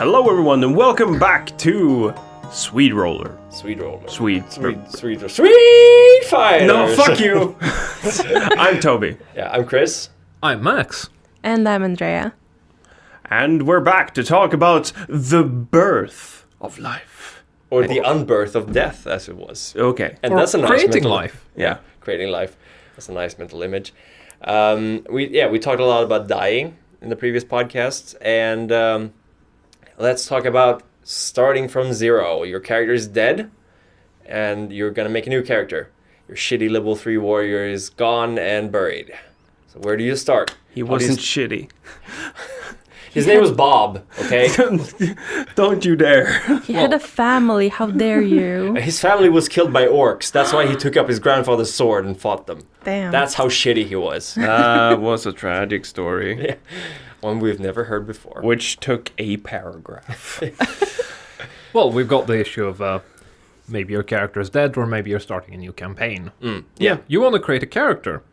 Hello everyone and welcome back to Swede Roller. Swede Roller. Swede Fire! No, fuck you! I'm Toby. Yeah, I'm Chris. I'm Max. And I'm Andrea. And we're back to talk about the birth of life. Or the unbirth of death, as it was. Okay. And Or that's a nice creating mental... life. Yeah. Creating life. That's a nice mental image. We talked a lot about dying in the previous podcasts, and let's talk about starting from zero. Your character is dead, and you're gonna make a new character. Your shitty level 3 warrior is gone and buried. So where do you start? He wasn't shitty. His name was Bob, okay? Don't you dare. He had a family, how dare you? His family was killed by orcs. That's why he took up his grandfather's sword and fought them. Damn. That's how shitty he was. That was a tragic story. Yeah. One we've never heard before. Which took a paragraph. Well, we've got the issue of maybe your character is dead, or maybe you're starting a new campaign. Yeah. You want to create a character.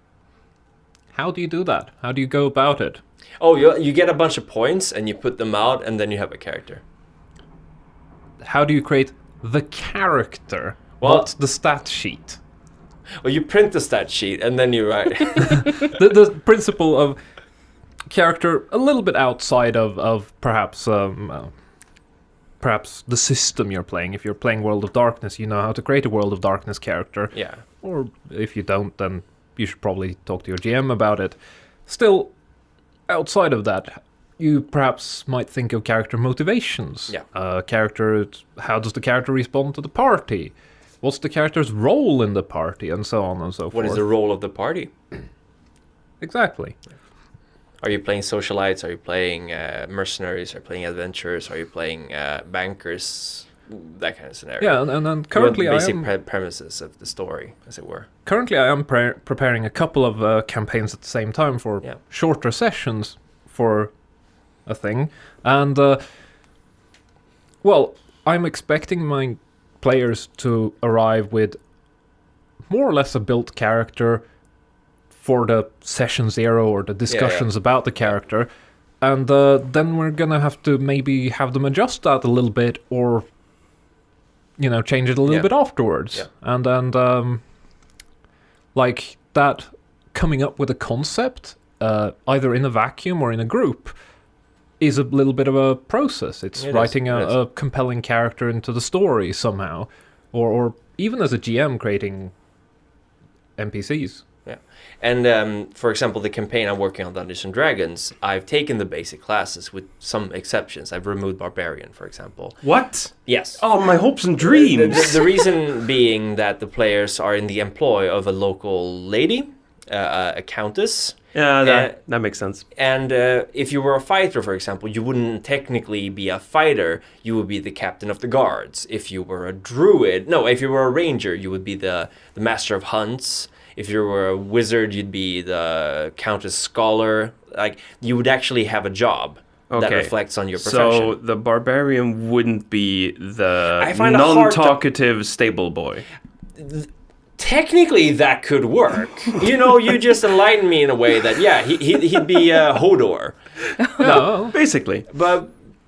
How do you do that? How do you go about it? Oh, you get a bunch of points and you put them out and then you have a character. How do you create the character? Well- Not the stat sheet. Well, you print the stat sheet and then you write. The principle of character a little bit outside of perhaps the system you're playing. If you're playing World of Darkness, you know how to create a World of Darkness character. Yeah. Or if you don't, then you should probably talk to your GM about it. Still, outside of that, you perhaps might think of character motivations. Yeah. How does the character respond to the party? What's the character's role in the party, and so on and so forth. What is the role of the party? Exactly. Are you playing socialites? Are you playing mercenaries? Are you playing adventurers? Are you playing bankers? That kind of scenario. Yeah, and then currently You want the I am... basic premises of the story, as it were. Currently, I am preparing a couple of campaigns at the same time for shorter sessions for a thing. And, well, I'm expecting my players to arrive with more or less a built character for the session 0 or the discussions about the character. And then we're going to have to maybe have them adjust that a little bit or, change it a little bit afterwards. Yeah. And like that, coming up with a concept, either in a vacuum or in a group, is a little bit of a process. It's writing a compelling character into the story somehow, or even as a GM creating NPCs. Yeah. And for example, the campaign I'm working on, Dungeons & Dragons, I've taken the basic classes with some exceptions. I've removed Barbarian, for example. What? Yes. Oh, my hopes and dreams. The reason being that the players are in the employ of a local lady, a countess. Yeah, that makes sense. And if you were a fighter, for example, you wouldn't technically be a fighter. You would be the captain of the guards. If you were a druid, if you were a ranger, you would be the master of hunts. If you were a wizard, you'd be the countess scholar. Like, you would actually have a job that reflects on your profession. So the barbarian wouldn't be the I find it hard non-talkative stable boy. Technically, that could work. You just enlighten me in a way that, he'd be Hodor. No, Basically.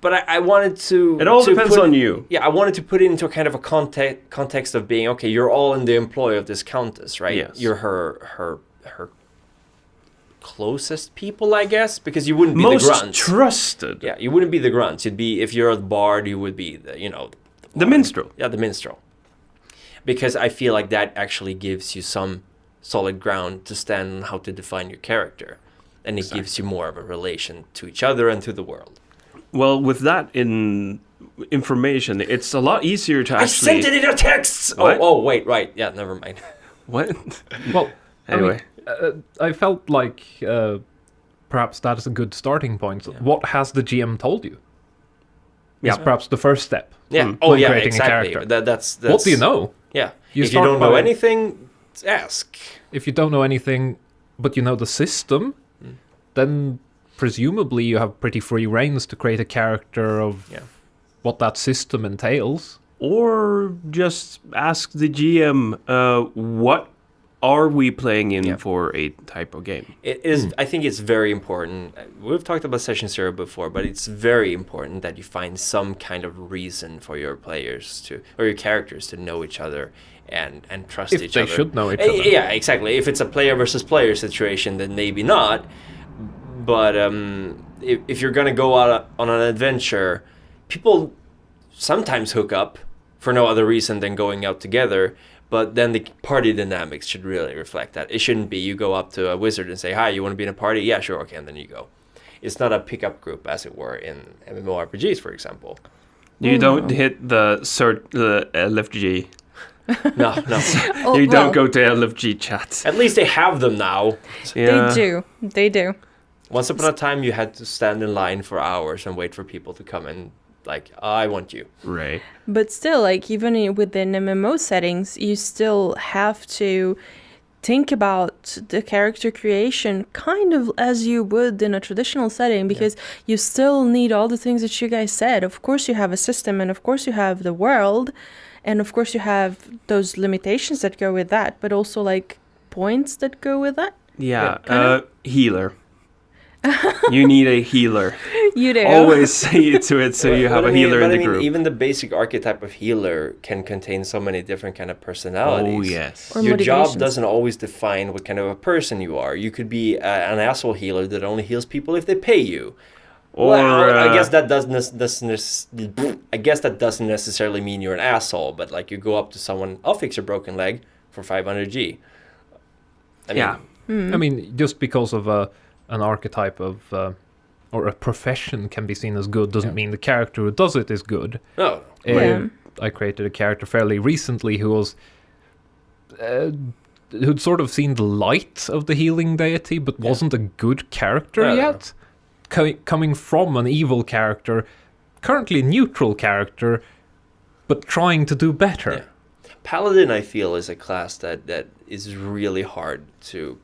But I wanted to... It all depends on you. Yeah, I wanted to put it into a kind of a context of being, okay, you're all in the employ of this countess, right? Yes. You're her closest people, I guess, because you wouldn't be Most the grunts. trusted. Yeah, you wouldn't be the grunts. You'd be, if you're a bard, you would be The minstrel. Yeah, the minstrel. Because I feel like that actually gives you some solid ground to stand on how to define your character. And it gives you more of a relation to each other and to the world. Well, with that information, it's a lot easier to actually... I sent it in a text! What? Oh, wait, right. Yeah, never mind. What? well, Anyway. I felt like perhaps that is a good starting point. Yeah. What has the GM told you? Yeah. Is perhaps the first step. Yeah. when Yeah, creating exactly. a character. That's What do you know? Yeah. You if you start don't know by- anything, ask. If you don't know anything, but you know the system, then presumably you have pretty free reins to create a character of what that system entails. Or just ask the GM, what are we playing in for a type of game? It is. I think it's very important. We've talked about Session Zero before, but it's very important that you find some kind of reason for your players or your characters to know each other and trust each other. They should know each other. Yeah, exactly. If it's a player versus player situation, then maybe not. But if you're gonna go out on an adventure, people sometimes hook up for no other reason than going out together. But then the party dynamics should really reflect that. It shouldn't be you go up to a wizard and say, "Hi, you want to be in a party?" "Yeah, sure, okay," and then you go. It's not a pickup group, as it were, in MMORPGs, for example. You don't hit the LFG. No. You don't go to LFG chats. At least they have them now. Yeah. They do. Once upon a time, you had to stand in line for hours and wait for people to come and I want you. Right. But still, like, even within MMO settings, you still have to think about the character creation kind of as you would in a traditional setting, because you still need all the things that you guys said. Of course you have a system, and of course you have the world, and of course you have those limitations that go with that, but also like points that go with that. Yeah, healer. You need a healer. You do. Always say it to it so you have a healer in the group. Even the basic archetype of healer can contain so many different kind of personalities. Oh, yes. Or Your job motivations. doesn't always define what kind of a person you are. You could be an asshole healer that only heals people if they pay you. Or I guess that doesn't necessarily mean you're an asshole, but like you go up to someone, "I'll fix your broken leg for 500G." I mean, just because of an archetype of or a profession can be seen as good doesn't mean the character who does it is good. No. I created a character fairly recently who was who'd sort of seen the light of the healing deity, but wasn't a good character yet. Coming from an evil character, currently a neutral character, but trying to do better. Yeah. Paladin, I feel, is a class that is really hard to.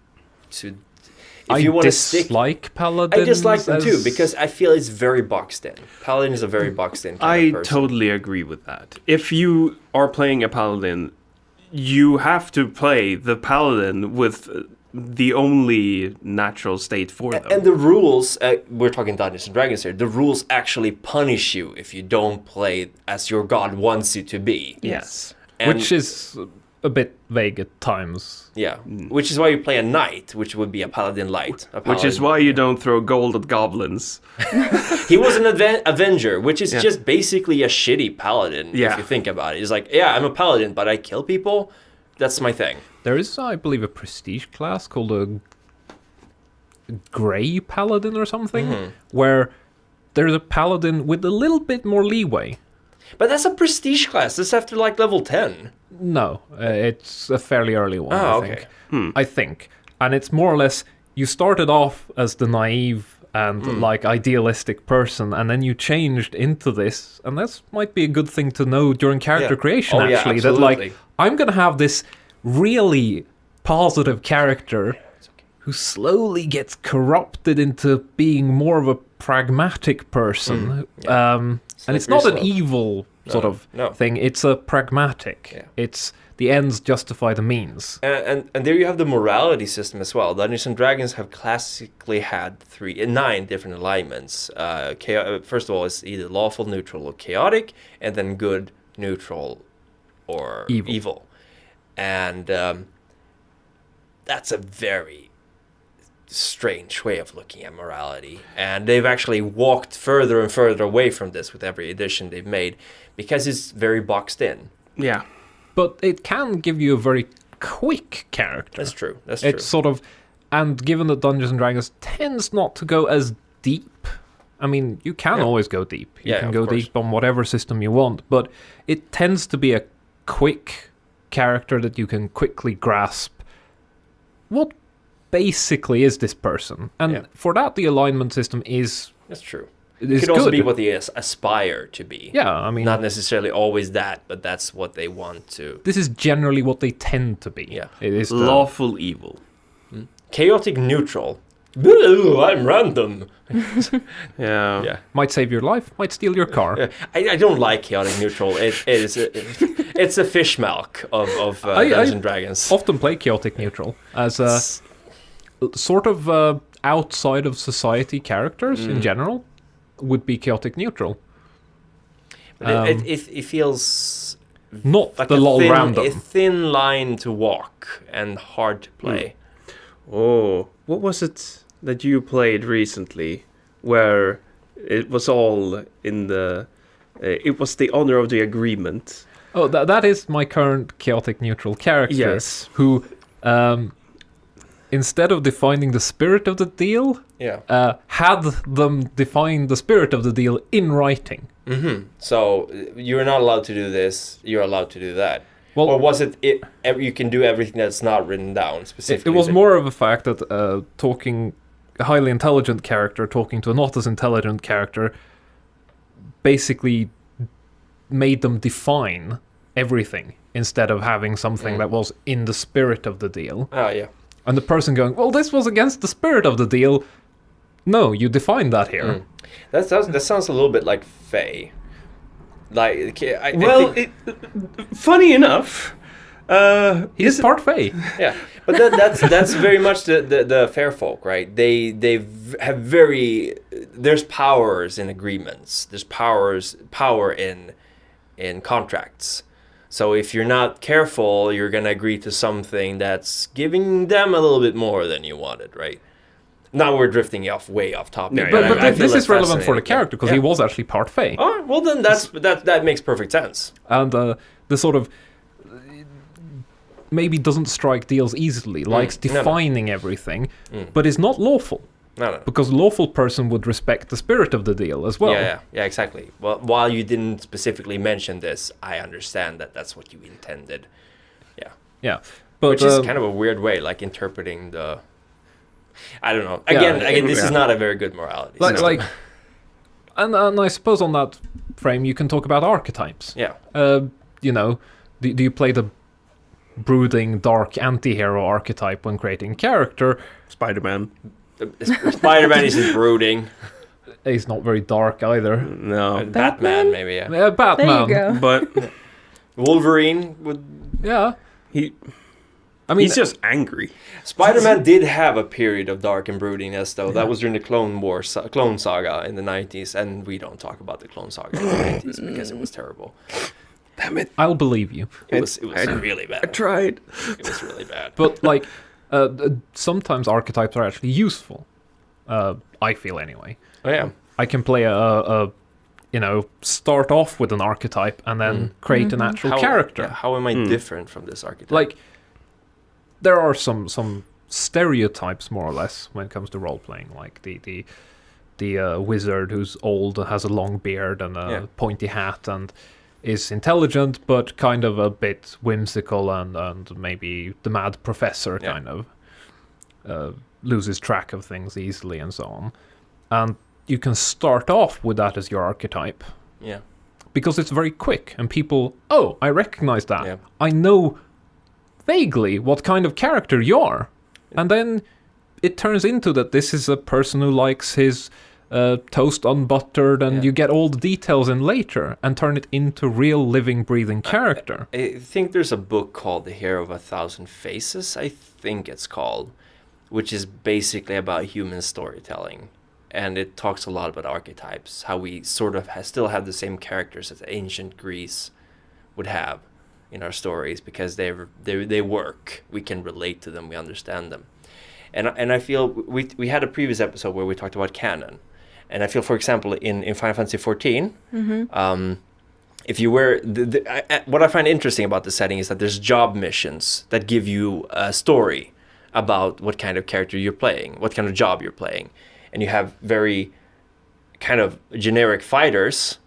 If you want to dislike Paladins. I dislike them too, because I feel it's very boxed in. Paladin is a very boxed in kind of person. Totally agree with that. If you are playing a paladin, you have to play the paladin with the only natural state for them. And the rules, we're talking Dungeons and Dragons here, the rules actually punish you if you don't play as your god wants you to be. Yes. And which is a bit vague at times. Yeah, which is why you play a knight, which would be a paladin light. Which is why you don't throw gold at goblins. He was an avenger, which is just basically a shitty paladin, if you think about it. He's like, yeah, I'm a paladin, but I kill people. That's my thing. There is, I believe, a prestige class called a Grey Paladin or something, where there's a paladin with a little bit more leeway. But that's a prestige class. That's after like level 10. No, it's a fairly early one, I think. Okay. I think. And it's more or less, you started off as the naive and like idealistic person, and then you changed into this, and that might be a good thing to know during character creation, actually. That like, I'm going to have this really positive character who slowly gets corrupted into being more of a pragmatic person. And it's not an evil sort of thing. It's a pragmatic. Yeah. It's the ends justify the means. And there you have the morality system as well. Dungeons and Dragons have classically had 9 different alignments. First of all, it's either lawful, neutral, or chaotic, and then good, neutral, or evil. And that's a very strange way of looking at morality, and they've actually walked further and further away from this with every edition they've made, because it's very boxed in. Yeah, but it can give you a very quick character. That's true. It's sort of, and given that Dungeons and Dragons tends not to go as deep, I mean, you can always go deep. You can go deep on whatever system you want, but it tends to be a quick character that you can quickly grasp. What basically is this person? And for that, the alignment system is... That's true. It could also be what they aspire to be. Yeah, I mean... Not necessarily always that, but that's what they want to... This is generally what they tend to be. Yeah. It is lawful evil. Chaotic neutral I'm random. Yeah. Yeah. Might save your life, might steal your car. Yeah. I don't like chaotic neutral. It's a fish milk of Dungeons and Dragons. Often play chaotic neutral as a sort of outside of society characters in general would be chaotic neutral. But it feels Not like the lol a random. thin line to walk and hard to play. Oh, what was it that you played recently where it was all in the... it was the honor of the agreement. Oh, that is my current chaotic neutral character. Yes. Who, instead of defining the spirit of the deal, had them define the spirit of the deal in writing. Mm-hmm. So you're not allowed to do this. You're allowed to do that. Well, or was it you can do everything that's not written down specifically? It was more of a fact that a highly intelligent character talking to a not as intelligent character basically made them define everything instead of having something that was in the spirit of the deal. Oh, yeah. And the person going, well, this was against the spirit of the deal. No, you defined that here. That sounds a little bit like Faye. Like, I think, funny enough, he's part Fae. yeah, but that's very much the fair folk, right? They have there's powers in agreements. There's power in contracts. So if you're not careful, you're gonna agree to something that's giving them a little bit more than you wanted, right? Now we're drifting way off topic. Yeah, But I feel this that's is relevant for the fascinating. character because he was actually part Fae. Oh, well then that makes perfect sense. And the sort of maybe doesn't strike deals easily, likes defining everything, but is not lawful. No. Because a lawful person would respect the spirit of the deal as well. Yeah, exactly. Well, while you didn't specifically mention this, I understand that that's what you intended. Yeah. Yeah. But, which is kind of a weird way, like interpreting the... I don't know. Again, this is not a very good morality. And I suppose on that frame you can talk about archetypes. Yeah. You know, do you play the brooding, dark anti-hero archetype when creating character? Spider-Man. Spider-Man isn't brooding. He's not very dark either. No. Batman, maybe, yeah. Yeah, Batman. There you go. But Wolverine would... Yeah. I mean, he's just angry. Spider-Man did have a period of dark and broodiness, though. That was during the Clone Saga in the 90s, and we don't talk about the Clone Saga in the 90s because it was terrible. Damn it. I'll believe you. It was really bad. I tried. It was really bad. But, like, sometimes archetypes are actually useful. I feel anyway. Oh, yeah. I can play start off with an archetype and then create an actual character. Yeah, how am I different from this archetype? Like, there are some stereotypes, more or less, when it comes to role-playing. Like the wizard who's old and has a long beard and a pointy hat and is intelligent, but kind of a bit whimsical and maybe the mad professor kind of loses track of things easily and so on. And you can start off with that as your archetype. Yeah. Because it's very quick and people, oh, I recognize that. Yeah. I know vaguely what kind of character you are. And then it turns into that this is a person who likes his toast unbuttered, and you get all the details in later and turn it into real living, breathing character. I think there's a book called The Hero of a Thousand Faces, I think it's called, which is basically about human storytelling. And it talks a lot about archetypes, how we sort of still have the same characters that ancient Greece would have in our stories because they work. We can relate to them. We understand them. And I feel we had a previous episode where we talked about canon. And I feel, for example, in Final Fantasy XIV, if you were... what I find interesting about the setting is that there's job missions that give you a story about what kind of character you're playing, what kind of job you're playing. And you have very kind of generic fighters...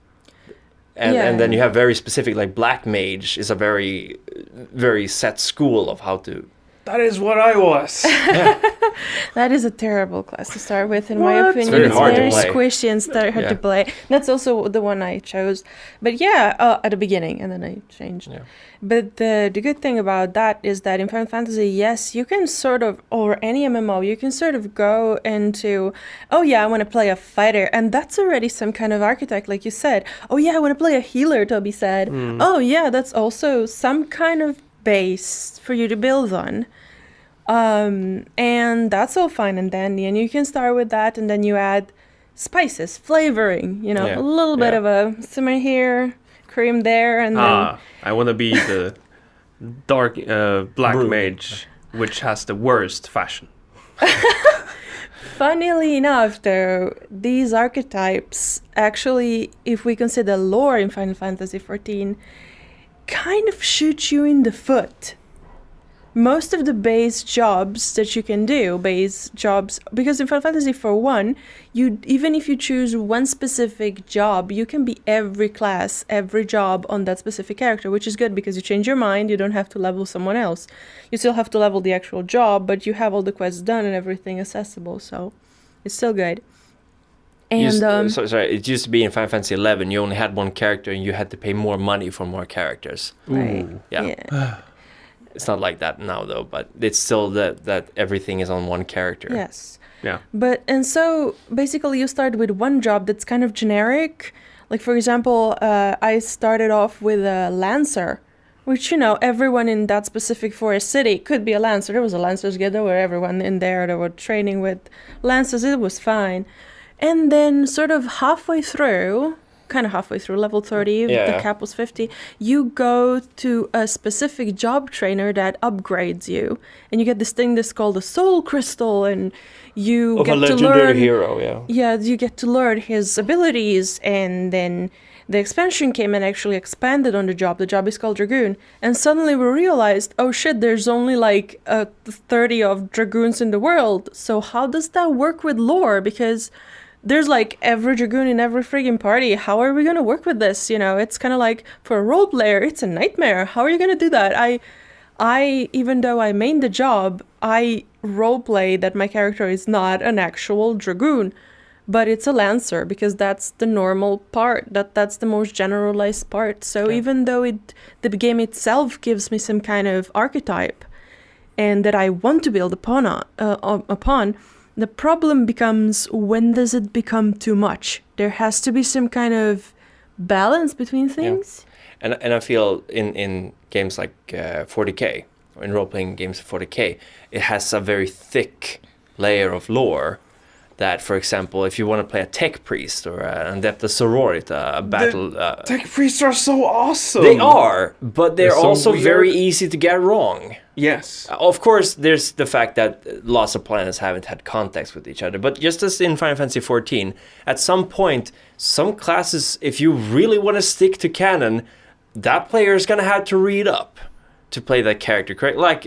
And then you have very specific, like Black Mage is a very, very set school of how to... That is what I was. That is a terrible class to start with, in my What? opinion. Very It's hard to very play. squishy and hard Yeah. to play. That's also the one I chose. But yeah, at the beginning, and then I changed. Yeah. But the good thing about that is that in Final Fantasy, yes, you can sort of, or any MMO, you can sort of go into, oh yeah, I want to play a fighter, and that's already some kind of archetype, like you said. Oh yeah, I want to play a healer, Toby said. Oh yeah, that's also some kind of base for you to build on. And that's all fine and dandy, and you can start with that, and then you add spices, flavoring, you know, Yeah. a little bit Yeah. of a simmer here, cream there, and then I want to be the dark black Brew. mage, which has the worst fashion. funnily enough, though, these archetypes actually, if we consider lore in Final Fantasy XIV, kind of shoot you in the foot. Most of the base jobs that you can do, because in Final Fantasy for one, even if you choose one specific job, you can be every class, every job on that specific character, which is good because you change your mind, you don't have to level someone else. You still have to level the actual job, but you have all the quests done and everything accessible, so it's still good. And Sorry, it used to be in Final Fantasy 11, you only had one character and you had to pay more money for more characters. right, Yeah. It's not like that now, though, but it's still that everything is on one character. yes. Yeah. And so basically you start with one job that's kind of generic. Like, for example, I started off with a Lancer, which, you know, everyone in that specific forest city could be a Lancer. There was a Lancers Guild, there were everyone in there that were training with Lancers. It was fine. And then sort of halfway through, level 30, the Yeah. cap was 50, you go to a specific job trainer that upgrades you. And you get this thing that's called a soul crystal, and you Of a get to legendary learn... hero, yeah. Yeah, you get to learn his abilities, and then the expansion came and actually expanded on the job. The job is called Dragoon. And suddenly we realized, oh shit, there's only like 30 of Dragoons in the world. So how does that work with lore? Because there's like every Dragoon in every friggin' party. How are we gonna work with this? You know, it's kind of like, for a role player, it's a nightmare. How are you gonna do that? I even though I main the job, I roleplay that my character is not an actual Dragoon, but it's a Lancer, because that's the normal part. That's the most generalized part. So even though the game itself gives me some kind of archetype, and that I want to build upon, the problem becomes, when does it become too much? There has to be some kind of balance between things. And I feel in games like 40k, or in role-playing games of 40k, it has a very thick layer of lore that, for example, if you want to play a tech priest or an adept sorority, a battle... Tech priests are so awesome. they are, but they're so also weird. very easy to get wrong. Yes. Of course, there's the fact that lots of planets haven't had context with each other. But just as in Final Fantasy XIV, at some point, some classes, if you really want to stick to canon, that player is going to have to read up to play that character correct. Like,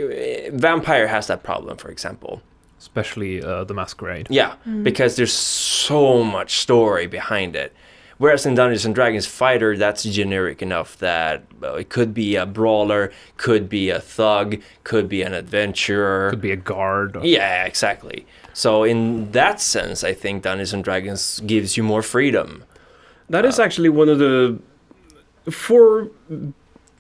Vampire has that problem, for example. Especially the Masquerade. Yeah, because there's so much story behind it. Whereas in Dungeons and Dragons Fighter, that's generic enough that it could be a brawler, could be a thug, could be an adventurer. Could be a guard. Yeah, exactly. So in that sense, I think Dungeons and Dragons gives you more freedom. That is actually one of the... For...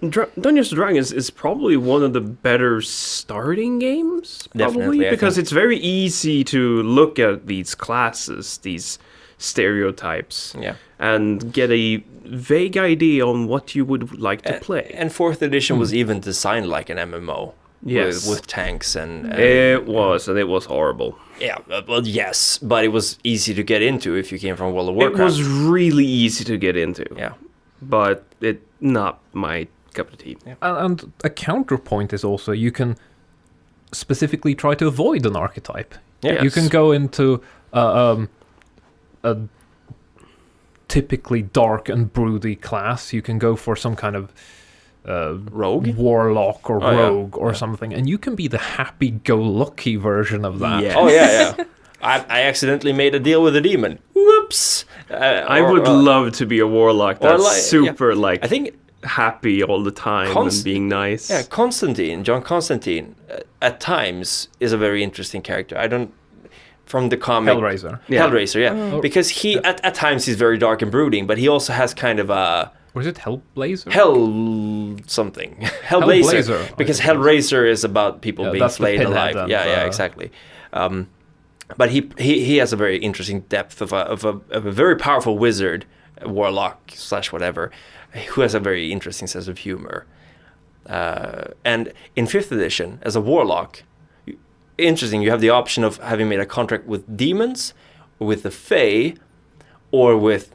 Dungeons and Dragons is probably one of the better starting games, probably, Definitely, I because think. it's very easy to look at these classes, these stereotypes, Yeah. and get a vague idea on what you would like to play. And 4th edition was even designed like an MMO. Yes. With tanks and It was horrible. yeah, well, yes, but it was easy to get into if you came from World of It Warcraft. was really easy to get into, Yeah. but it not my cup of tea. Yeah. And a counterpoint is also you can specifically try to avoid an archetype. Yeah. You can go into a typically dark and broody class. You can go for some kind of Rogue? warlock or Oh, yeah. rogue or something, and you can be the happy-go-lucky version of that. Yeah. Oh yeah. I accidentally made a deal with a demon. Whoops! I would love to be a warlock or that's like- super like I think happy all the time and being nice. John Constantine. at times is a very interesting character. From the comic Hellraiser. Yeah. Hellraiser, yeah. Because he at times he's very dark and brooding, but he also has kind of a Was it Hellblazer? something. Hellblazer. Hellblazer, Because I think it was. Hellraiser is about people being that's the flayed pinhead alive. and, Yeah, exactly. But he has a very interesting depth of a very powerful wizard, warlock / whatever, who has a very interesting sense of humor. And in 5th edition, as a warlock, interesting, you have the option of having made a contract with demons, with the Fae, or with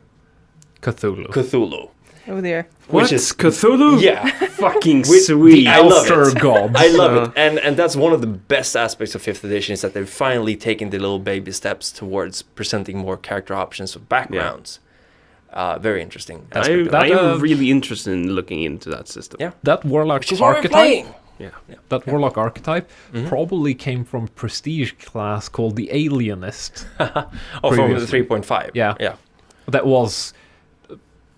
Cthulhu. Oh dear. What? Which is Cthulhu? Yeah. Fucking With sweet. I love Elder it. gods. I love it. And that's one of the best aspects of 5th edition is that they've finally taken the little baby steps towards presenting more character options with backgrounds. Very interesting aspect of That, it. I'm really interested in looking into that system. Yeah. That warlock Which is what we're archetype. playing. Yeah. That warlock archetype probably came from prestige class called the Alienist. Oh, from the Previously. 3.5. Yeah. Yeah. That was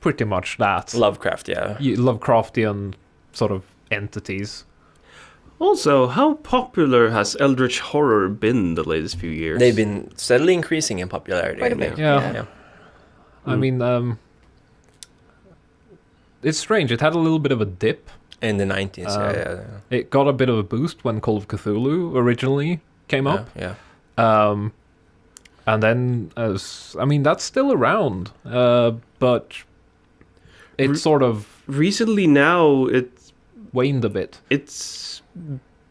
pretty much that. Lovecraft, yeah. Lovecraftian sort of entities. Also, how popular has Eldritch Horror been the latest few years? They've been steadily increasing in popularity. Quite a I think. bit. Yeah. Yeah. I mean, it's strange. It had a little bit of a dip. In the 90s, yeah. It got a bit of a boost when Call of Cthulhu originally came up. Yeah. And then, that's still around. But it sort of Recently now, waned a bit. it's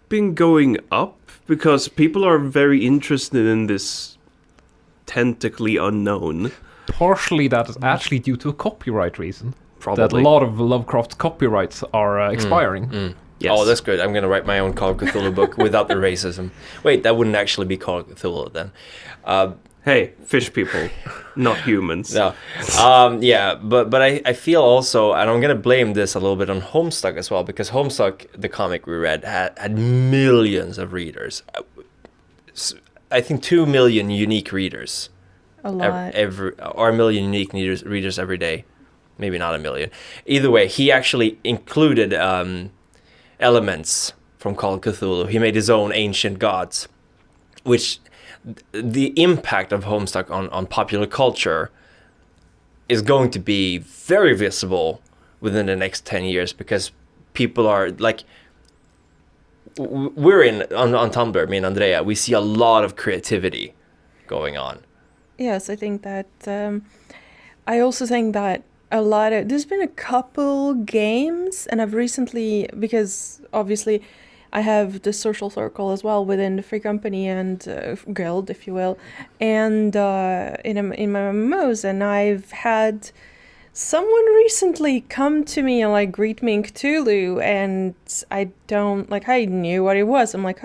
been going up because people are very interested in this tentacly unknown. Partially that is actually due to a copyright reason. Probably. That a lot of Lovecraft copyrights are expiring. Yes. Oh, that's good. I'm going to write my own Call of Cthulhu book without the racism. Wait, that wouldn't actually be Call of Cthulhu then. Hey, fish people, not humans. No. Yeah, but I feel also, and I'm going to blame this a little bit on Homestuck as well, because Homestuck, the comic we read, had millions of readers. I think 2 million unique readers. A lot. Or a million unique readers every day. Maybe not a million. Either way, he actually included elements from Call of Cthulhu. He made his own ancient gods, which the impact of Homestuck on popular culture is going to be very visible within the next 10 years because people are like, we're on Tumblr, me and Andrea, we see a lot of creativity going on. Yes, I think that I also think that there's been a couple games, and I've recently, because obviously I have the social circle as well within the free company and guild, if you will, and in my MMOs, and I've had someone recently come to me and like greet me in Cthulhu, and I knew what it was. I'm like,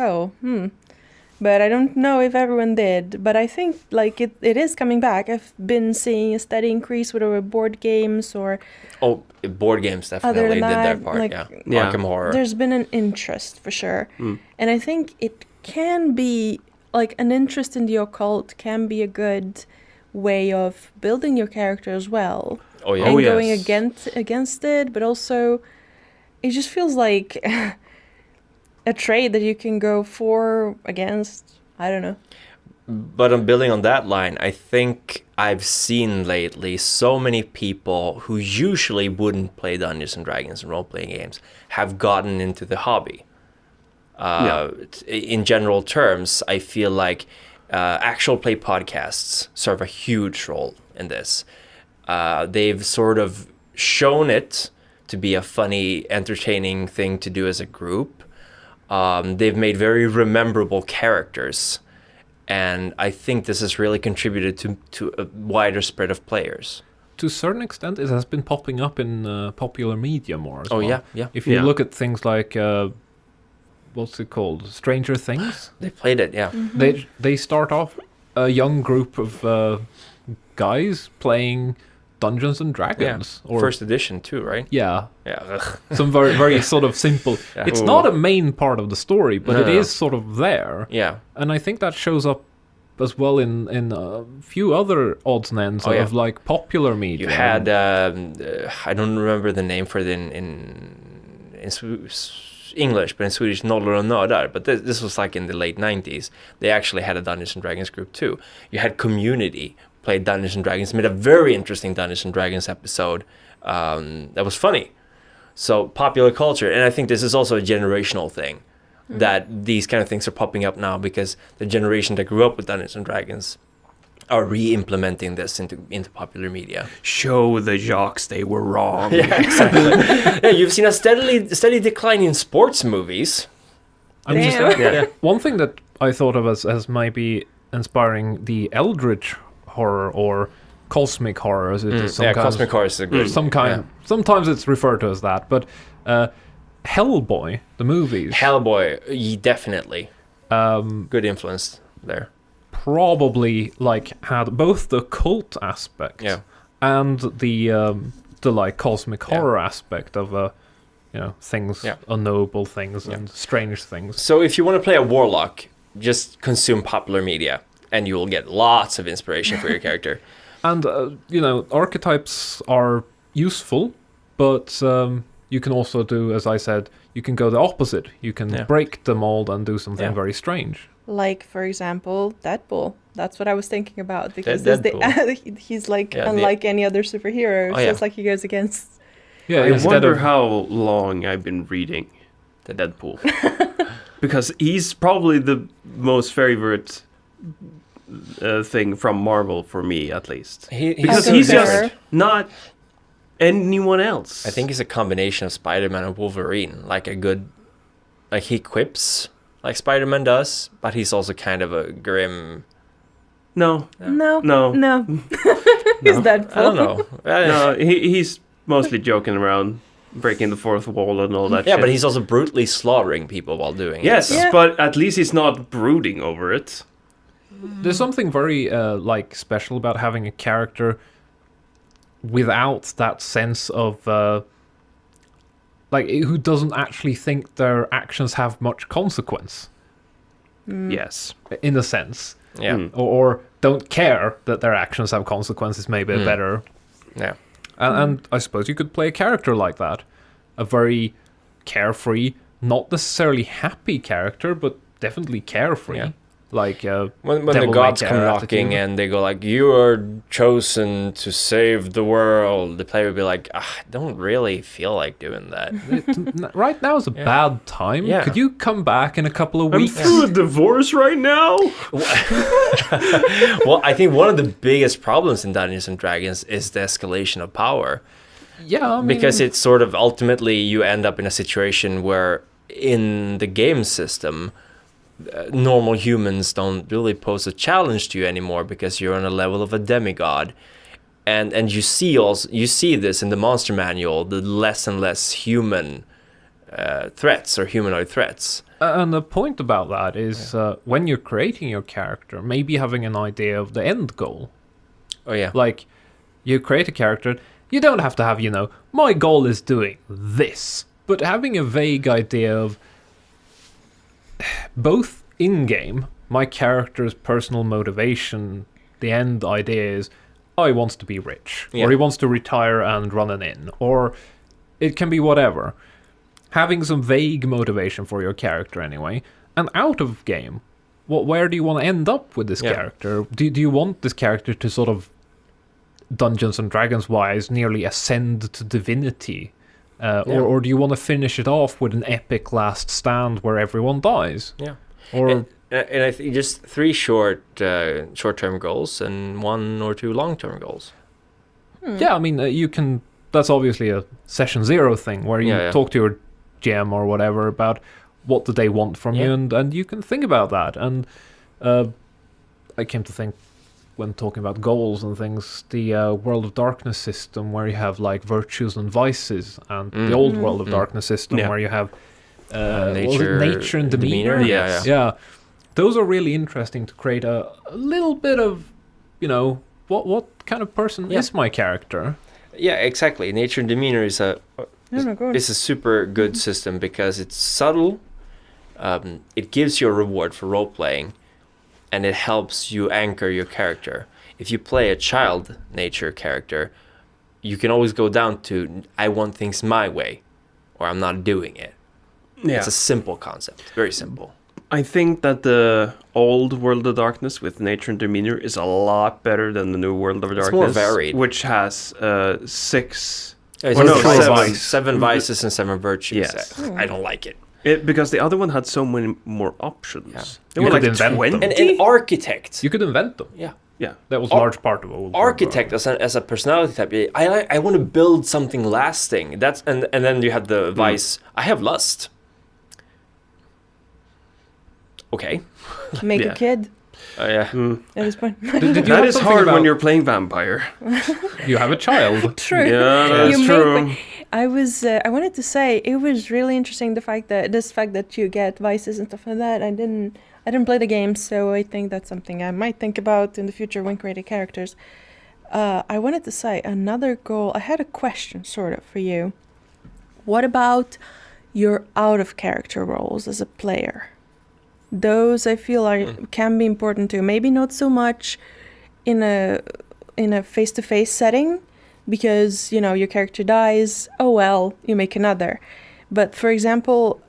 but I don't know if everyone did. But I think like it is coming back. I've been seeing a steady increase with our board games or. Oh, board games definitely did their part. like, Yeah. Yeah. Arkham Horror. There's been an interest for sure, and I think it can be like an interest in the occult can be a good way of building your character as well. Oh yeah. And Oh, going yes. against it, but also it just feels like a trade that you can go for, against, I don't know. But I'm building on that line. I think I've seen lately so many people who usually wouldn't play Dungeons and Dragons and role-playing games have gotten into the hobby. In general terms, I feel like actual play podcasts serve a huge role in this. They've sort of shown it to be a funny, entertaining thing to do as a group. They've made very rememberable characters. And I think this has really contributed to a wider spread of players. To a certain extent, it has been popping up in popular media more as well. Yeah. If you Yeah. look at things like, what's it called? Stranger Things? They played it, yeah. They start off a young group of guys playing Dungeons and Dragons. Or first edition too, right? Yeah. Yeah. Ugh. Some very, very sort of simple. Yeah. It's not a main part of the story, but it No. is sort of there. Yeah. And I think that shows up as well in a few other odds and ends of like popular media. You had I don't remember the name for it in English, but in Swedish Nollor och Nördar. But this was like in the late 90s. They actually had a Dungeons and Dragons group too. You had Community played Dungeons and Dragons, made a very interesting Dungeons and Dragons episode that was funny. So popular culture, and I think this is also a generational thing, that these kind of things are popping up now because the generation that grew up with Dungeons and Dragons are re-implementing this into popular media. Show the jocks they were wrong. Yeah, exactly. Yeah, you've seen a steady decline in sports movies. I'm just, Damn. one thing that I thought of as maybe inspiring the Eldritch horror or cosmic horror, as it is sometimes. Cosmic horror is a good Some kind. Sometimes it's referred to as that, but Hellboy, the movies. Hellboy, definitely. Good influence there. Probably like had both the cult aspect and the like cosmic horror aspect of things, unknowable things and strange things. So if you want to play a warlock, just consume popular media and you will get lots of inspiration for your character. And archetypes are useful, but you can also do, as I said, you can go the opposite. You can break the mold and do something very strange. Like, for example, Deadpool. That's what I was thinking about, because he's like unlike any other superhero. So it's like he goes against... Yeah, I wonder how long I've been reading the Deadpool. Because he's probably the most favorite thing from Marvel for me, at least. Because he's just not anyone else. I think he's a combination of Spider-Man and Wolverine. Like he quips like Spider-Man does, but he's also kind of a grim... No. He's Deadpool. I don't know. No, he's mostly joking around, breaking the fourth wall and all that shit. Yeah, but he's also brutally slaughtering people while doing it. Yes, but at least he's not brooding over it. There's something very special about having a character without that sense of who doesn't actually think their actions have much consequence. Yes, in a sense. Yeah. Or don't care that their actions have consequences, maybe better. Yeah. And I suppose you could play a character like that. A very carefree, not necessarily happy character, but definitely carefree. Yeah. Like when the gods come knocking and they go like, "You are chosen to save the world," the player will be like, I don't really feel like doing that. Right now is a bad time. Yeah. Could you come back in a couple of weeks? I'm through a divorce right now. Well, I think one of the biggest problems in Dungeons and Dragons is the escalation of power. Yeah, I mean... because it's sort of ultimately you end up in a situation where in the game system, normal humans don't really pose a challenge to you anymore because you're on a level of a demigod, and you see this in the monster manual, the less and less human threats or humanoid threats. And the point about that is when you're creating your character, maybe having an idea of the end goal. Oh yeah, like you create a character, you don't have to have my goal is doing this, but having a vague idea of both in-game, my character's personal motivation, the end idea is, he wants to be rich, or he wants to retire and run an inn, or it can be whatever. Having some vague motivation for your character anyway, and out of game, where do you want to end up with this character? Do you want this character to sort of, Dungeons and Dragons wise, nearly ascend to divinity? Or do you want to finish it off with an epic last stand where everyone dies? Yeah. Or and I think just 3 short-term goals and 1 or 2 long-term goals. Yeah, I mean, you can... That's obviously a session 0 thing where you talk to your GM or whatever about what do they want from you, and you can think about that. And I came to think, when talking about goals and things, the World of Darkness system where you have like virtues and vices, and the old World of Darkness system where you have nature and demeanor. Yeah. Those are really interesting to create a little bit of, what kind of person is my character? Yeah, exactly. Nature and demeanor is a super good system because it's subtle. It gives you a reward for role playing, and it helps you anchor your character. If you play a child nature character, you can always go down to, I want things my way, or I'm not doing it. Yeah. It's a simple concept, very simple. I think that the old World of Darkness with Nature and Demeanor is a lot better than the new World of Darkness. more varied. Which has 6... It's Or no, seven, 7. 7 vices and 7 virtues. Yes. I don't like it. Because the other one had so many more options. Yeah. There You were could like invent 20. them. And Architect. You could invent them. Yeah. Yeah. That was a large part of old Architect as a personality type. I want to build something lasting. That's and then you have the vice. I have lust. Okay. Make Yeah. a kid Yeah. at this point. Did you That have is something hard about, when you're playing vampire. You have a child. True. Yeah, that's You make true. I wanted to say it was really interesting the fact that you get vices and stuff like that. I didn't play the game, so I think that's something I might think about in the future when creating characters. I wanted to say another goal. I had a question sort of for you. What about your out of character roles as a player? Those I feel can be important too. Maybe not so much in a face-to-face setting, because your character dies. Oh well, you make another. But for example,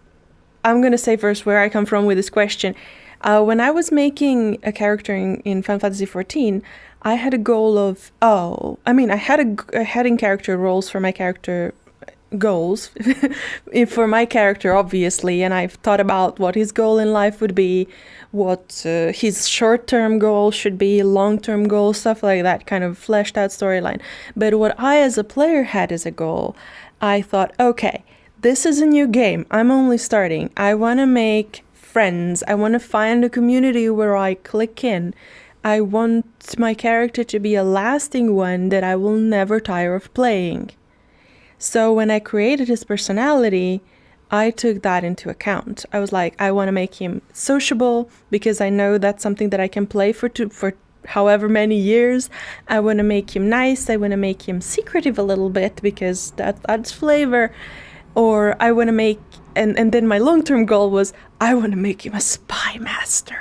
I'm gonna say first where I come from with this question. When I was making a character in Final Fantasy XIV, I had a goal of I had in character roles for my character goals for my character, obviously, and I've thought about what his goal in life would be, what his short-term goal should be, long-term goal, stuff like that, kind of fleshed out storyline. But what I as a player had as a goal, I thought, okay, this is a new game, I'm only starting, I want to make friends, I want to find a community where I click in, I want my character to be a lasting one that I will never tire of playing. So when I created his personality, I took that into account. I was like, I want to make him sociable because I know that's something that I can play for however many years. I want to make him nice. I want to make him secretive a little bit because that adds flavor. Or I want to make, and then my long-term goal was, I want to make him a spy master.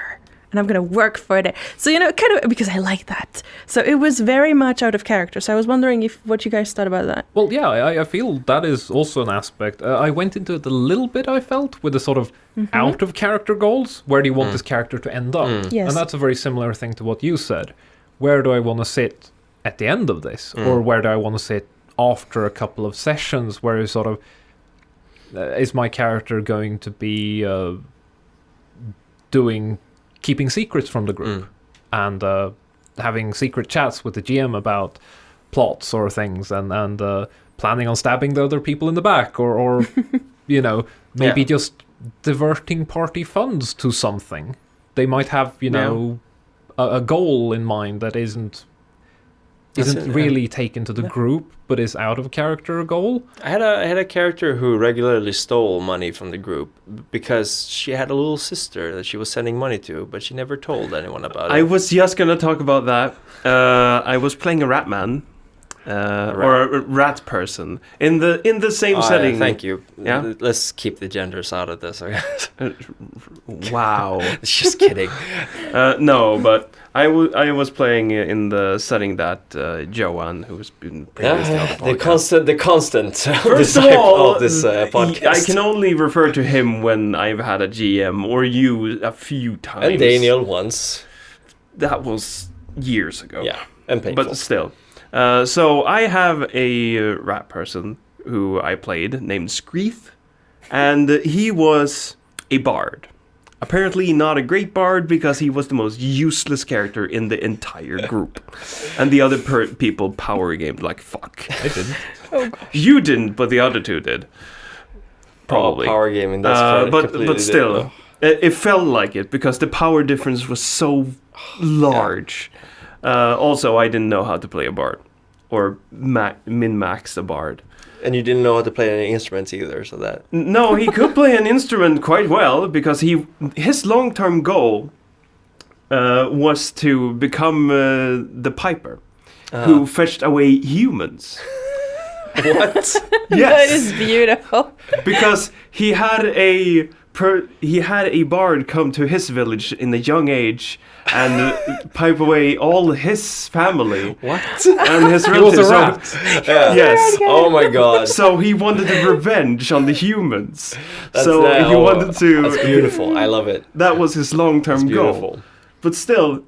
And I'm going to work for it. So, kind of, because I like that. So it was very much out of character. So I was wondering what you guys thought about that. Well, yeah, I feel that is also an aspect. I went into it a little bit, I felt, with the sort of out-of-character goals. Where do you want this character to end up? Yes. And that's a very similar thing to what you said. Where do I want to sit at the end of this? Or where do I want to sit after a couple of sessions? Where is sort of... is my character going to be keeping secrets from the group and having secret chats with the GM about plots or things and planning on stabbing the other people in the back or maybe just diverting party funds to something. They might have a goal in mind that isn't really taken to the group, but is out of character goal. I had a character who regularly stole money from the group because she had a little sister that she was sending money to, but she never told anyone about it. I was just gonna talk about that. I was playing a rat man. Or a rat person in the same setting. Thank you. Yeah? Let's keep the genders out of this. Wow. Just kidding. No, but I was playing in the setting that Joanne, who's been previously on the podcast. The constant. First of all, of this podcast. I can only refer to him when I've had a GM or you a few times. And Daniel once. That was years ago. Yeah, and painful. But still. So I have a rat person who I played named Screeth, and he was a bard. Apparently not a great bard because he was the most useless character in the entire group. And the other people power gamed like fuck. I didn't. Oh gosh. You didn't, but the other two did. Probably. Power gaming, that's but still, it felt like it because the power difference was so large. Also, I didn't know how to play a bard or min-max a bard. And you didn't know how to play any instruments either, so that... No, he could play an instrument quite well because his long-term goal was to become the piper who fetched away humans. What? Yes. That is beautiful. Because he had a he had a bard come to his village in a young age and pipe away all his family. What? And his He relatives. was a rat. Yeah. Yes. Oh my god. So he wanted the revenge on the humans. That's He wanted to. That's beautiful. I love it. That was his long-term goal. Beautiful. But still,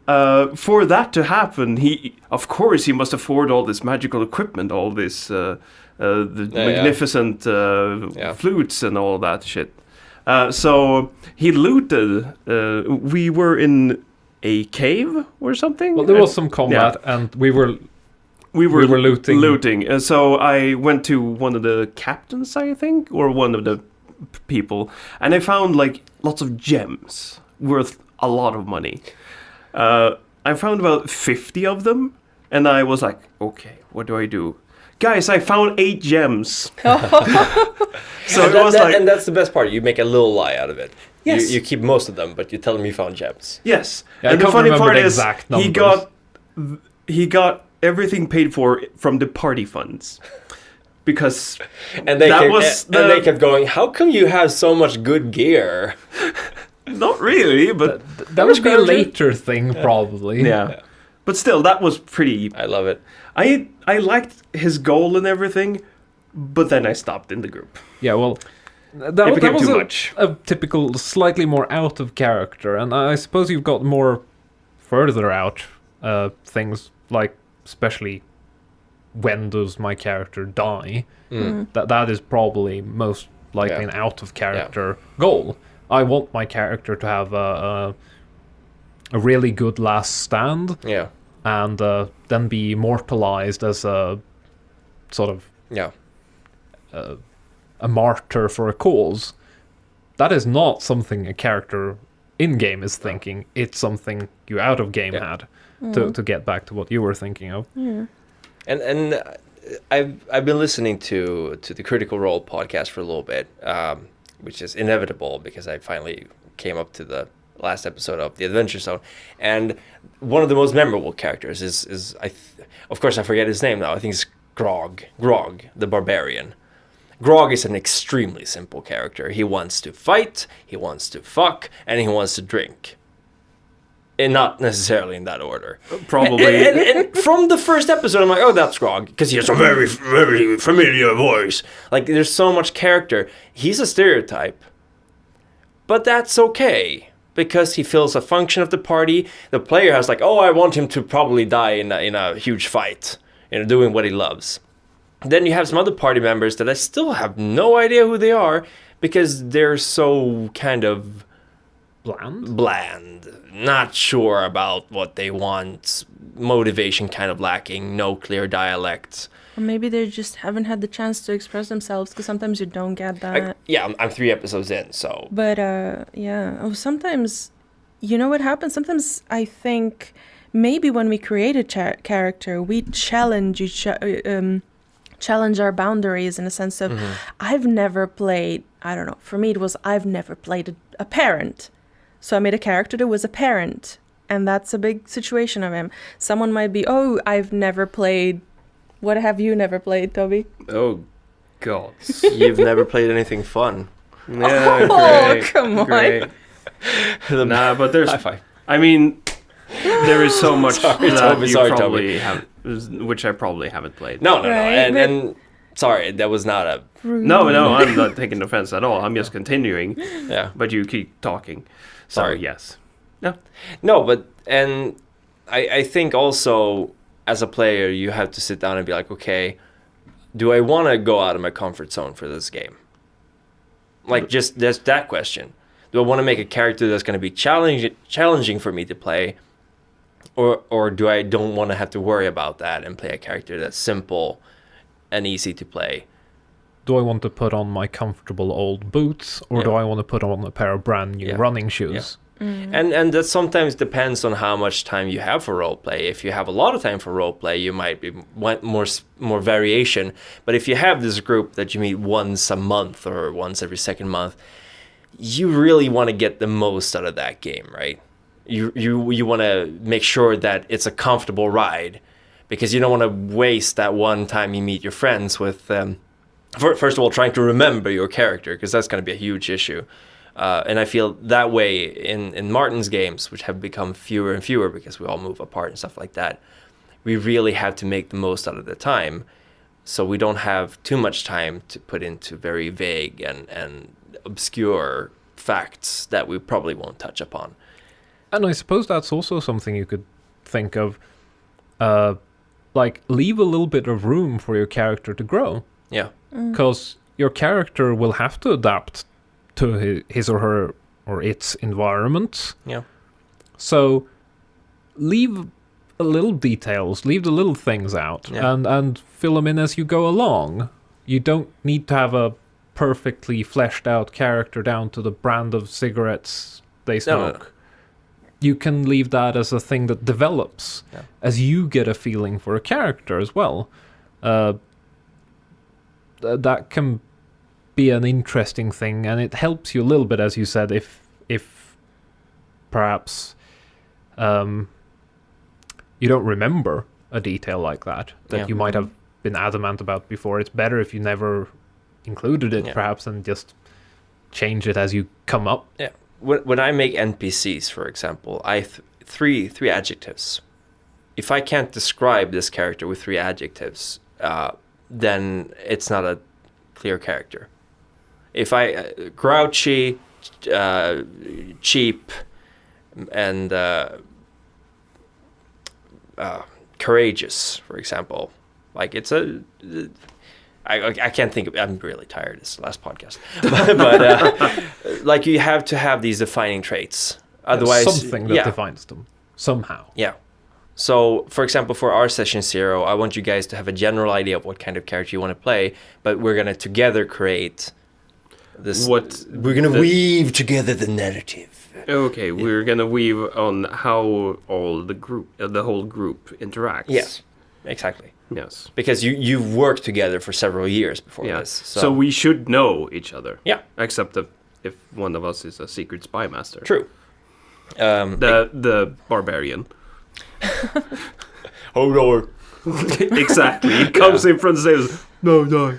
for that to happen, he must afford all this magical equipment, all this magnificent flutes and all that shit. So he looted. We were in a cave or something. Well, there was some combat, and we were looting. So I went to one of the captains, I think, or one of the people, and I found like lots of gems worth a lot of money. I found about 50 of them, and I was like, okay, what do I do? Guys, I found 8 gems. So and it was like, and that's the best part. You make a little lie out of it. Yes. You keep most of them, but you tell them you found gems. yes. Yeah, I And the can't funny remember part the is, exact he got everything paid for from the party funds, because And they that kept, was and they kept going, how come you have so much good gear? not really, but That would be a later thing, probably. yeah. But still, that was pretty. I love it. I liked his goal and everything, but then I stopped in the group. Yeah, well, It that became was too a, much. a typical, slightly more out of character, and I suppose you've got more further out things, like especially when does my character die? That is probably most likely an out of character goal. I want my character to have a really good last stand, Yeah. and then be immortalized as a sort of Yeah. a martyr for a cause. That is not something a character in game is thinking. It's something you out of game had. To get back to what you were thinking of. And I've been listening to the Critical Role podcast for a little bit, which is inevitable because I finally came up to the last episode of the Adventure Zone, and one of the most memorable characters is of course I forget his name now. I think it's Grog, the barbarian. Grog is an extremely simple character. He wants to fight, he wants to fuck, and he wants to drink. And not necessarily in that order. Probably. And from the first episode, I'm like, oh, that's Grog. Because he has a very, very familiar voice. Like, there's so much character. He's a stereotype. But that's okay. Because he fills a function of the party. The player has like, oh, I want him to probably die in a huge fight. Doing what he loves. Then you have some other party members that I still have no idea who they are. Because they're so kind of bland, not sure about what they want, motivation kind of lacking, no clear dialect. Or maybe they just haven't had the chance to express themselves, because sometimes you don't get that. I'm 3 episodes in, so. But sometimes, you know what happens? Sometimes I think maybe when we create a character, we challenge our boundaries in a sense of, I've never played, I don't know, for me it was I've never played a parent. So I made a character that was a parent, and that's a big situation of him. Someone might be, oh, I've never played. What have you never played, Toby? Oh, God. You've never played anything fun. Yeah, Oh, great, come on. great. Nah, but there's. High five. I mean, there is so much Sorry, that Toby, you sorry, probably have, which I probably haven't played. No. Right, And sorry, that was not a. No, I'm not taking offense at all. I'm just continuing. Yeah. But you keep talking. So, Sorry. yes. No. No, but, and I think also as a player, you have to sit down and be like, okay, do I want to go out of my comfort zone for this game? Like, just that's that question. Do I want to make a character that's going to be challenging for me to play? Or do I don't want to have to worry about that and play a character that's simple and easy to play? Do I want to put on my comfortable old boots, or do I want to put on a pair of brand new running shoes? And that sometimes depends on how much time you have for roleplay. If you have a lot of time for roleplay, you might want more variation. But if you have this group that you meet once a month or once every second month, you really want to get the most out of that game, right? You want to make sure that it's a comfortable ride, because you don't want to waste that one time you meet your friends with first of all, trying to remember your character, because that's going to be a huge issue. And I feel that way in Martin's games, which have become fewer and fewer because we all move apart and stuff like that. We really have to make the most out of the time, so we don't have too much time to put into very vague and obscure facts that we probably won't touch upon. And I suppose that's also something you could think of, like leave a little bit of room for your character to grow. Yeah. Because your character will have to adapt to his or her or its environment. Yeah. So leave the little details, leave the little things out, and fill them in as you go along. You don't need to have a perfectly fleshed out character down to the brand of cigarettes they smoke. No. You can leave that as a thing that develops as you get a feeling for a character as well. That can be an interesting thing, and it helps you a little bit, as you said, if perhaps you don't remember a detail like that you might have been adamant about before. It's better if you never included it, perhaps, and just change it as you come up. Yeah. When I make NPCs, for example, I three adjectives. If I can't describe this character with 3 adjectives, then it's not a clear character. If I grouchy, cheap, and courageous, for example, like it's a. I can't think of. I'm really tired. It's the last podcast, but like you have to have these defining traits. Otherwise, something that defines them somehow. Yeah. So, for example, for our session 0, I want you guys to have a general idea of what kind of character you want to play, but we're gonna together create this. We're gonna weave together the narrative. Okay, we're gonna weave on how all the whole group interacts. Yes, exactly. Yes, because you've worked together for several years before this, so we should know each other. Yeah, except if one of us is a secret spy master. True. The barbarian. Hold on. Exactly. He comes in front and says, "No."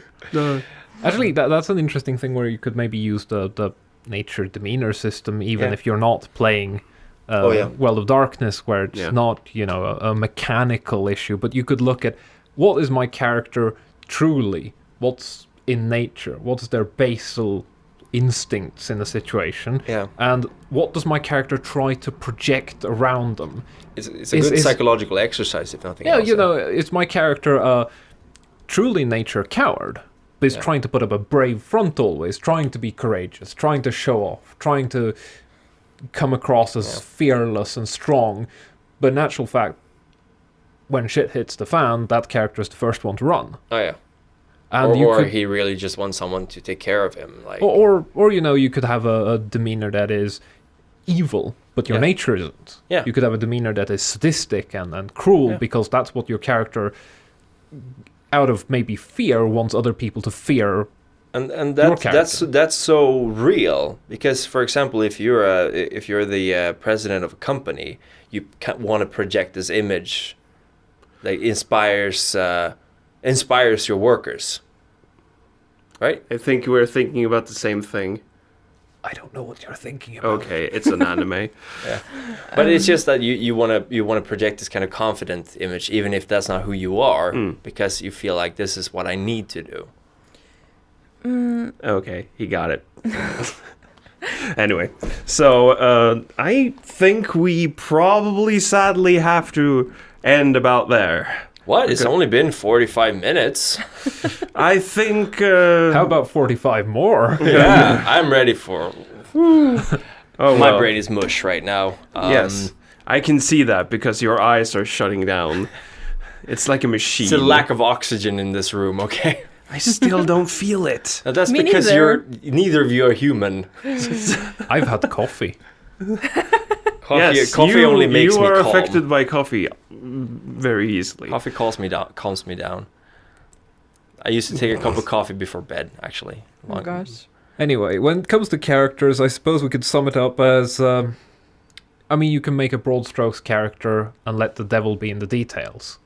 Actually, that's an interesting thing where you could maybe use the nature demeanor system, even if you're not playing World of Darkness, where it's not, a mechanical issue, but you could look at what is my character truly, what's in nature, what's their basal instincts in a situation, and what does my character try to project around them. It's a good psychological exercise, if nothing else. Is my character a truly nature coward, but is trying to put up a brave front always, trying to be courageous, trying to show off, trying to come across as fearless and strong, but in actual fact, when shit hits the fan, that character is the first one to run. Oh yeah. And he really just wants someone to take care of him, like. Or you could have a demeanor that is evil, but your nature isn't. Yeah. You could have a demeanor that is sadistic and cruel, because that's what your character, out of maybe fear, wants other people to fear. And that's so real, because, for example, if you're the president of a company, you want to project this image that inspires your workers, right? I think we're thinking about the same thing. I don't know what you're thinking about. Okay, it's an anime. Yeah, but it's just that you want to project this kind of confident image, even if that's not who you are, because you feel like this is what I need to do. Okay, he got it. Anyway, so I think we probably sadly have to end about there. What? It's only been 45 minutes. I think... How about 45 more? Yeah, I'm ready for... My brain is mush right now. Yes, I can see that because your eyes are shutting down. It's like a machine. It's a lack of oxygen in this room, okay? I still don't feel it. Now that's Me because neither. neither of you are human. I've had coffee. Coffee only makes me calm. You are affected by coffee very easily. Coffee calms me down. I used to take a cup of coffee before bed, actually. Oh gosh. Anyway, when it comes to characters, I suppose we could sum it up as... you can make a broad strokes character and let the devil be in the details.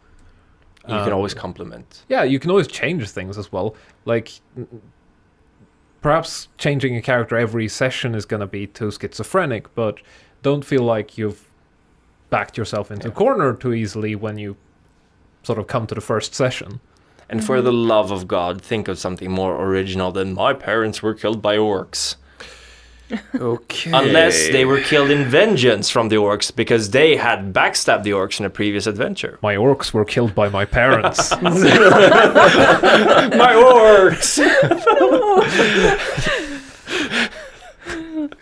You can always compliment. Yeah, you can always change things as well. Like, perhaps changing a character every session is going to be too schizophrenic, but don't feel like you've backed yourself into a corner too easily when you sort of come to the first session. And for the love of God, think of something more original than my parents were killed by orcs. Okay. Unless they were killed in vengeance from the orcs because they had backstabbed the orcs in a previous adventure. My orcs were killed by my parents. My orcs!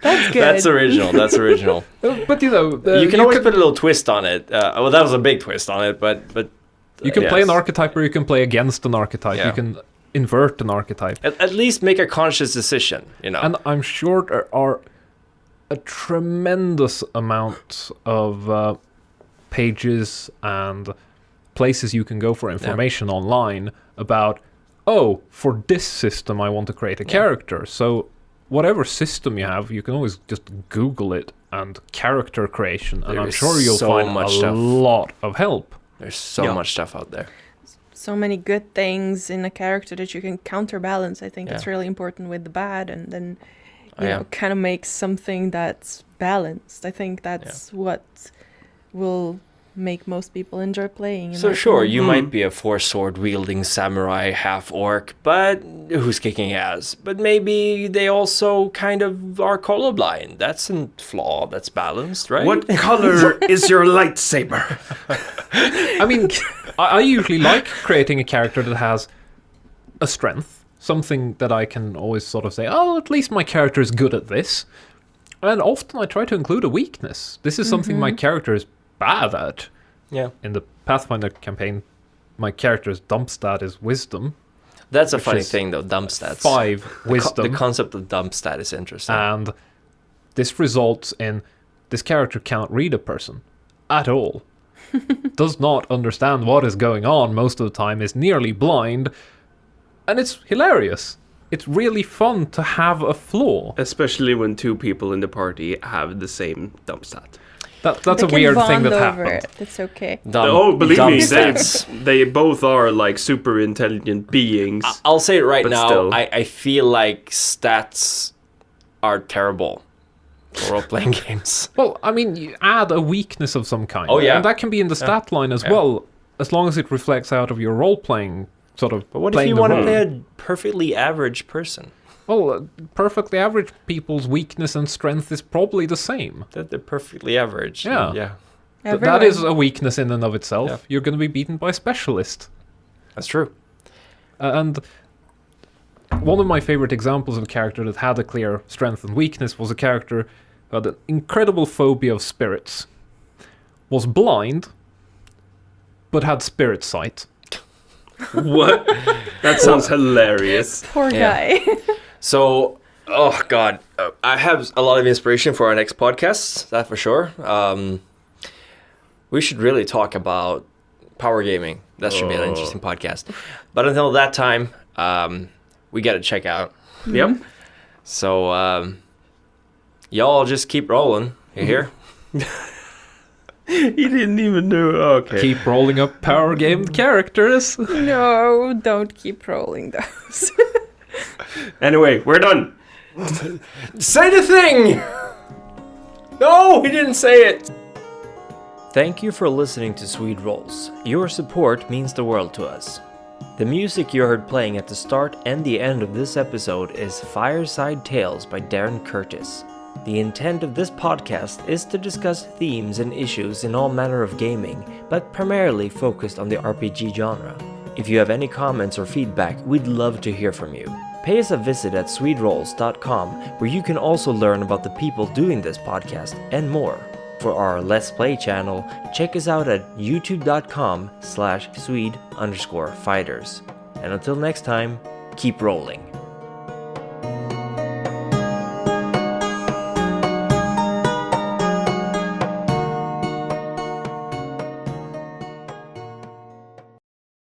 That's good. That's original. But you know, You can always put a little twist on it. Well, that was a big twist on it, but you can play an archetype or you can play against an archetype. Yeah. You can invert an archetype. At least make a conscious decision, you know. And I'm sure there are a tremendous amount of pages and places you can go for information online about, oh, for this system I want to create a character. So whatever system you have, you can always just Google it and character creation, and I'm sure you'll find a lot of help. There's so much stuff out there. So many good things in a character that you can counterbalance. I think it's really important with the bad, and then you know, kind of make something that's balanced. I think that's what will make most people enjoy playing. So sure, you might be a 4-sword wielding samurai half orc, but who's kicking ass? But maybe they also kind of are colorblind. That's a flaw that's balanced, right? What color is your lightsaber? I mean, I usually like creating a character that has a strength, something that I can always sort of say, oh, at least my character is good at this. And often I try to include a weakness. This is something my character is bad at. Yeah. In the Pathfinder campaign, my character's dump stat is wisdom. That's a funny thing, though, dump stats. 5 wisdom. The concept of dump stat is interesting. And this results in this character cannot read a person at all. Does not understand what is going on most of the time, is nearly blind, and it's hilarious. It's really fun to have a flaw. Especially when 2 people in the party have the same dump stat. That's a weird thing that happened. It's okay. Believe dumb me, stats. they both are like super intelligent beings. I'll say it right But now, still. I feel like stats are terrible for role-playing games. Well, I mean, you add a weakness of some kind. Oh, yeah. And that can be in the stat line as well, as long as it reflects out of your role-playing sort of. But what if you want to play a perfectly average person? Well, perfectly average people's weakness and strength is probably the same. That they're perfectly average. Yeah. Yeah. That is a weakness in and of itself. Yeah. You're going to be beaten by a specialist. That's true. And one of my favorite examples of a character that had a clear strength and weakness was a character who had an incredible phobia of spirits, was blind, but had spirit sight. What? That sounds hilarious. Poor guy. So, oh God, I have a lot of inspiration for our next podcast, that for sure. We should really talk about power gaming. That should be an interesting podcast. But until that time, we got to check out. Yep. So, y'all just keep rolling. You hear? He didn't even know. Okay. Keep rolling up power game characters. No, don't keep rolling those. Anyway, we're done. Say the thing! No, he didn't say it! Thank you for listening to Swede Rolls. Your support means the world to us. The music you heard playing at the start and the end of this episode is Fireside Tales by Darren Curtis. The intent of this podcast is to discuss themes and issues in all manner of gaming, but primarily focused on the RPG genre. If you have any comments or feedback, we'd love to hear from you. Pay us a visit at swederolls.com, where you can also learn about the people doing this podcast and more. For our Let's Play channel, check us out at youtube.com/Swede_fighters. And until next time, keep rolling.